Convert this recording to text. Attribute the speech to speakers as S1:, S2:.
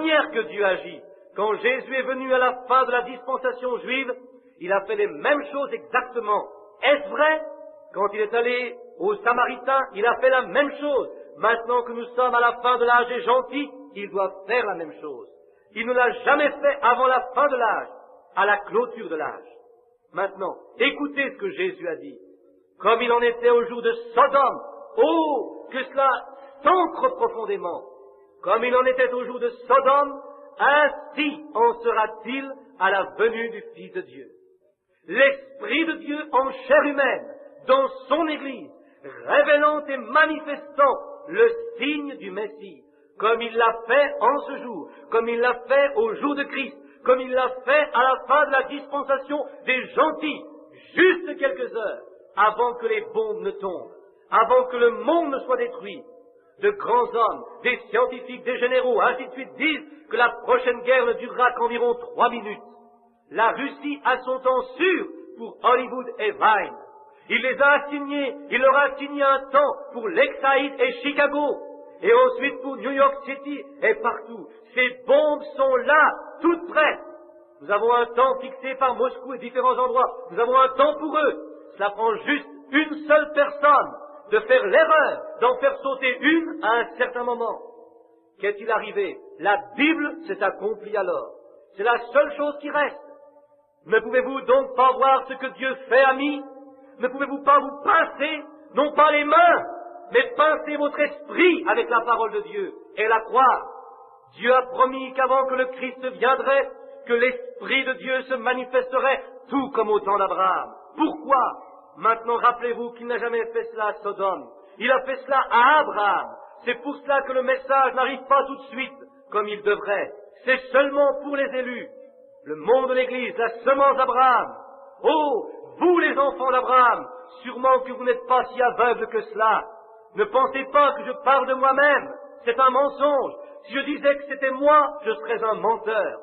S1: manière que Dieu agit. Quand Jésus est venu à la fin de la dispensation juive, il a fait les mêmes choses exactement. Est-ce vrai? Quand il est allé aux Samaritains, il a fait la même chose. Maintenant que nous sommes à la fin de l'âge des gentils, il doit faire la même chose. Il ne l'a jamais fait avant la fin de l'âge, à la clôture de l'âge. Maintenant, écoutez ce que Jésus a dit. Comme il en était au jour de Sodome, oh, que cela s'ancre profondément. Comme il en était au jour de Sodome, ainsi en sera-t-il à la venue du Fils de Dieu. L'Esprit de Dieu en chair humaine, dans son Église, révélant et manifestant le signe du Messie, comme il l'a fait en ce jour, comme il l'a fait au jour de Christ, comme il l'a fait à la fin de la dispensation des gentils, juste quelques heures avant que les bombes ne tombent, avant que le monde ne soit détruit. De grands hommes, des scientifiques, des généraux, ainsi de suite, disent que la prochaine guerre ne durera qu'environ 3 minutes. La Russie a son temps sûr pour Hollywood et Vine. Il les a assignés, il leur a assigné un temps pour Lakeside et Chicago, et ensuite pour New York City et partout. Ces bombes sont là, toutes prêtes. Nous avons un temps fixé par Moscou et différents endroits. Nous avons un temps pour eux. Cela prend juste une seule personne de faire l'erreur d'en faire sauter une à un certain moment. Qu'est-il arrivé? La Bible s'est accomplie alors. C'est la seule chose qui reste. Ne pouvez-vous donc pas voir ce que Dieu fait, amis? Ne pouvez-vous pas vous pincer, non pas les mains, mais pincer votre esprit avec la parole de Dieu et la croire? Dieu a promis qu'avant que le Christ viendrait, que l'Esprit de Dieu se manifesterait tout comme au temps d'Abraham. Pourquoi? Maintenant, rappelez-vous qu'il n'a jamais fait cela à Sodome. Il a fait cela à Abraham. C'est pour cela que le message n'arrive pas tout de suite, comme il devrait. C'est seulement pour les élus. Le monde de l'Église, la semence d'Abraham. Oh, vous les enfants d'Abraham, sûrement que vous n'êtes pas si aveugles que cela. Ne pensez pas que je parle de moi-même. C'est un mensonge. Si je disais que c'était moi, je serais un menteur.